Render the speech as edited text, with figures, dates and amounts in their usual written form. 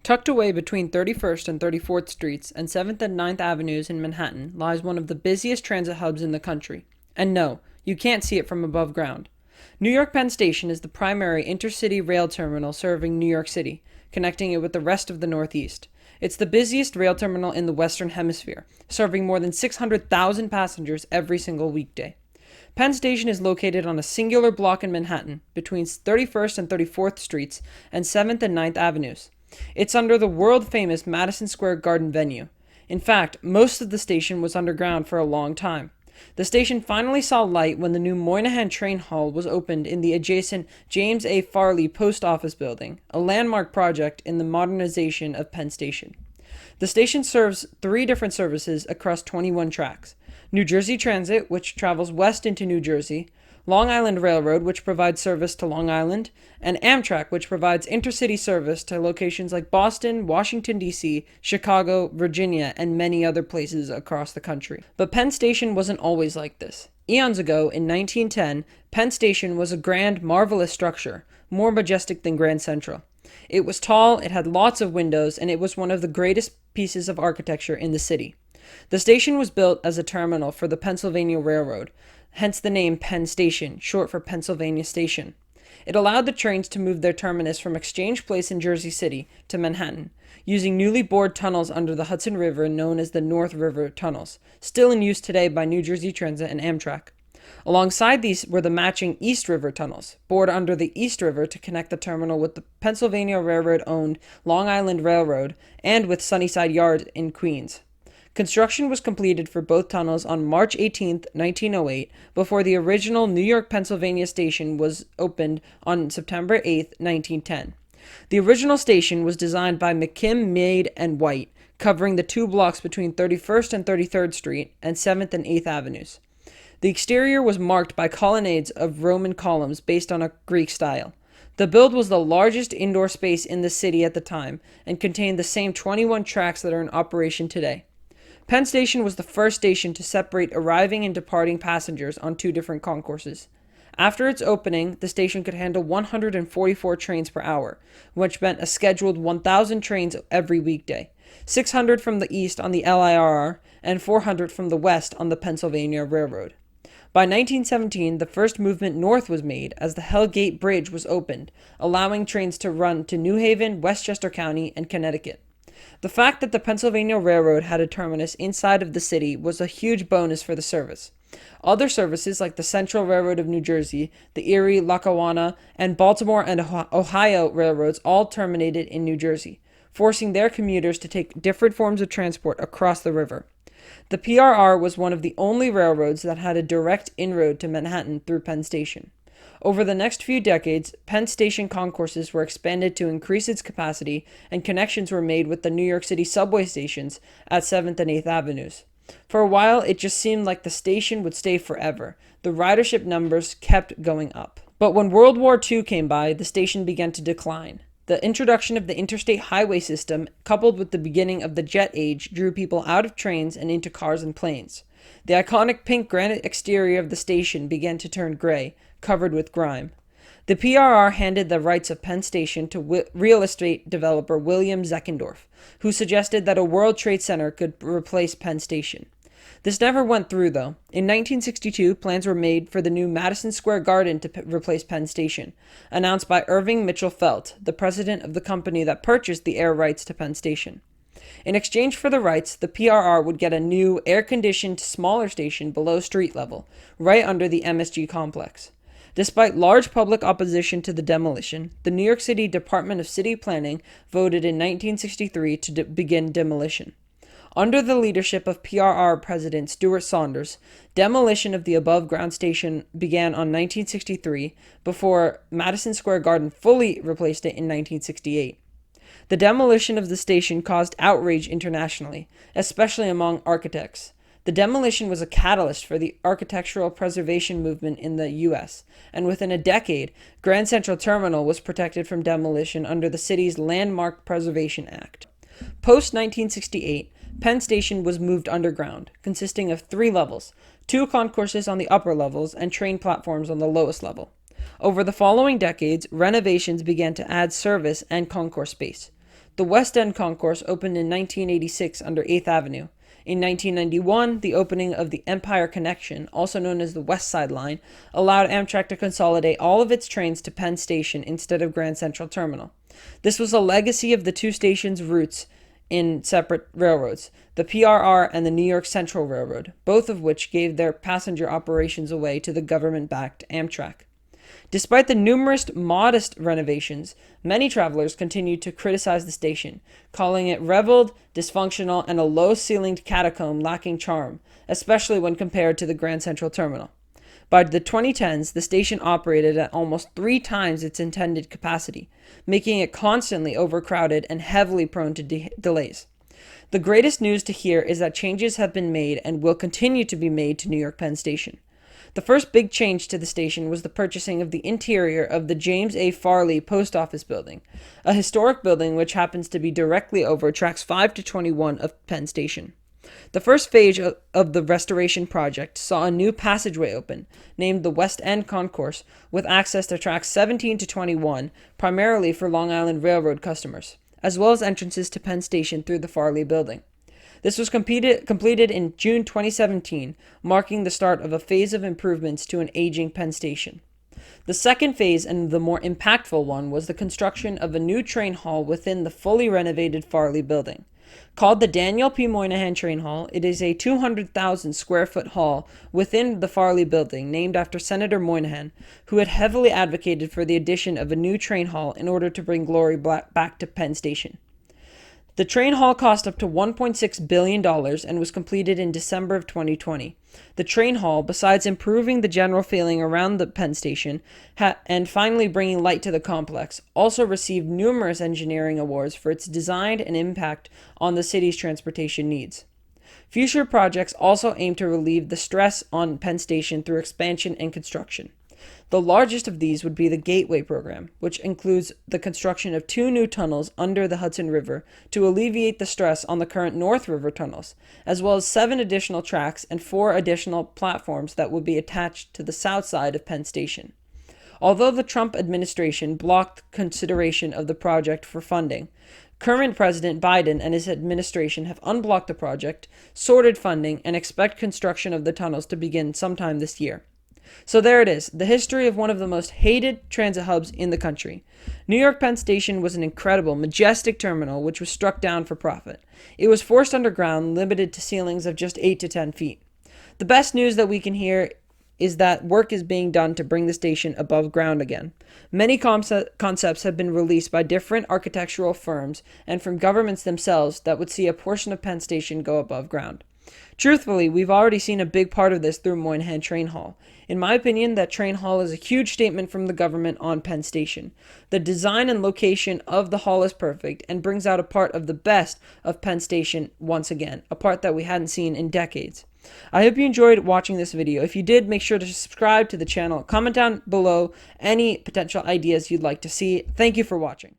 Tucked away between 31st and 34th Streets and 7th and 9th Avenues in Manhattan lies one of the busiest transit hubs in the country. And no, you can't see it from above ground. New York Penn Station is the primary intercity rail terminal serving New York City, connecting it with the rest of the Northeast. It's the busiest rail terminal in the Western Hemisphere, serving more than 600,000 passengers every single weekday. Penn Station is located on a singular block in Manhattan, between 31st and 34th Streets and 7th and 9th Avenues. It's under the world-famous Madison Square Garden venue. In fact, most of the station was underground for a long time. The station finally saw light when the new Moynihan Train Hall was opened in the adjacent James A. Farley Post Office Building, a landmark project in the modernization of Penn Station. The station serves three different services across 21 tracks: New Jersey Transit, which travels west into New Jersey; Long Island Railroad, which provides service to Long Island; and Amtrak, which provides intercity service to locations like Boston, Washington, D.C., Chicago, Virginia, and many other places across the country. But Penn Station wasn't always like this. Eons ago, in 1910, Penn Station was a grand, marvelous structure, more majestic than Grand Central. It was tall, it had lots of windows, and it was one of the greatest pieces of architecture in the city. The station was built as a terminal for the Pennsylvania Railroad, hence the name Penn Station, short for Pennsylvania Station. It allowed the trains to move their terminus from Exchange Place in Jersey City to Manhattan, using newly bored tunnels under the Hudson River known as the North River Tunnels, still in use today by New Jersey Transit and Amtrak. Alongside these were the matching East River tunnels, bored under the East River to connect the terminal with the Pennsylvania Railroad-owned Long Island Railroad and with Sunnyside Yard in Queens. Construction was completed for both tunnels on March 18, 1908, before the original New York-Pennsylvania station was opened on September 8, 1910. The original station was designed by McKim, Meade, and White, covering the two blocks between 31st and 33rd Street and 7th and 8th Avenues. The exterior was marked by colonnades of Roman columns based on a Greek style. The build was the largest indoor space in the city at the time and contained the same 21 tracks that are in operation today. Penn Station was the first station to separate arriving and departing passengers on two different concourses. After its opening, the station could handle 144 trains per hour, which meant a scheduled 1,000 trains every weekday, 600 from the east on the LIRR and 400 from the west on the Pennsylvania Railroad. By 1917, the first movement north was made as the Hell Gate Bridge was opened, allowing trains to run to New Haven, Westchester County, and Connecticut. The fact that the Pennsylvania Railroad had a terminus inside of the city was a huge bonus for the service. Other services like the Central Railroad of New Jersey, the Erie, Lackawanna, and Baltimore and Ohio railroads all terminated in New Jersey, forcing their commuters to take different forms of transport across the river. The PRR was one of the only railroads that had a direct inroad to Manhattan through Penn Station. Over the next few decades, Penn Station concourses were expanded to increase its capacity, and connections were made with the New York City subway stations at 7th and 8th Avenues. For a while, it just seemed like the station would stay forever. The ridership numbers kept going up. But when World War II came by, the station began to decline. The introduction of the interstate highway system, coupled with the beginning of the jet age, drew people out of trains and into cars and planes. The iconic pink granite exterior of the station began to turn gray, covered with grime. The PRR handed the rights of Penn Station to real estate developer William Zeckendorf, who suggested that a World Trade Center could replace Penn Station. This never went through, though. In 1962, plans were made for the new Madison Square Garden to replace Penn Station, announced by Irving Mitchell Felt, the president of the company that purchased the air rights to Penn Station. In exchange for the rights, the PRR would get a new, air-conditioned, smaller station below street level, right under the MSG complex. Despite large public opposition to the demolition, the New York City Department of City Planning voted in 1963 to begin demolition. Under the leadership of PRR President Stuart Saunders, demolition of the above-ground station began on 1963 before Madison Square Garden fully replaced it in 1968. The demolition of the station caused outrage internationally, especially among architects. The demolition was a catalyst for the architectural preservation movement in the U.S., and within a decade, Grand Central Terminal was protected from demolition under the city's Landmark Preservation Act. Post-1968, Penn Station was moved underground, consisting of 3 levels, 2 concourses on the upper levels, and train platforms on the lowest level. Over the following decades, renovations began to add service and concourse space. The West End Concourse opened in 1986 under 8th Avenue. In 1991, the opening of the Empire Connection, also known as the West Side Line, allowed Amtrak to consolidate all of its trains to Penn Station instead of Grand Central Terminal. This was a legacy of the two stations' routes in separate railroads, the PRR and the New York Central Railroad, both of which gave their passenger operations away to the government-backed Amtrak. Despite the numerous modest renovations, many travelers continued to criticize the station, calling it reveled, dysfunctional, and a low-ceilinged catacomb lacking charm, especially when compared to the Grand Central Terminal. By the 2010s, the station operated at almost 3 times its intended capacity, making it constantly overcrowded and heavily prone to delays. The greatest news to hear is that changes have been made and will continue to be made to New York Penn Station. The first big change to the station was the purchasing of the interior of the James A. Farley Post Office Building, a historic building which happens to be directly over tracks 5 to 21 of Penn Station. The first phase of the restoration project saw a new passageway open, named the West End Concourse, with access to tracks 17 to 21, primarily for Long Island Railroad customers, as well as entrances to Penn Station through the Farley Building. This was completed in June 2017, marking the start of a phase of improvements to an aging Penn Station. The second phase, and the more impactful one, was the construction of a new train hall within the fully renovated Farley Building. Called the Daniel P. Moynihan Train Hall, it is a 200,000 square foot hall within the Farley Building, named after Senator Moynihan, who had heavily advocated for the addition of a new train hall in order to bring glory back to Penn Station. The train hall cost up to $1.6 billion and was completed in December of 2020. The train hall, besides improving the general feeling around the Penn Station and finally bringing light to the complex, also received numerous engineering awards for its design and impact on the city's transportation needs. Future projects also aim to relieve the stress on Penn Station through expansion and construction. The largest of these would be the Gateway program, which includes the construction of 2 new tunnels under the Hudson River to alleviate the stress on the current North River tunnels, as well as 7 additional tracks and 4 additional platforms that will be attached to the south side of Penn Station. Although the Trump administration blocked consideration of the project for funding, current President Biden and his administration have unblocked the project, sorted funding, and expect construction of the tunnels to begin sometime this year. So there it is, the history of one of the most hated transit hubs in the country. New York Penn Station was an incredible, majestic terminal which was struck down for profit. It was forced underground, limited to ceilings of just 8 to 10 feet. The best news that we can hear is that work is being done to bring the station above ground again. Many concepts have been released by different architectural firms and from governments themselves that would see a portion of Penn Station go above ground. Truthfully, we've already seen a big part of this through Moynihan Train Hall. In my opinion, that train hall is a huge statement from the government on Penn Station. The design and location of the hall is perfect and brings out a part of the best of Penn Station once again, a part that we hadn't seen in decades. I hope you enjoyed watching this video. If you did, make sure to subscribe to the channel. Comment down below any potential ideas you'd like to see. Thank you for watching.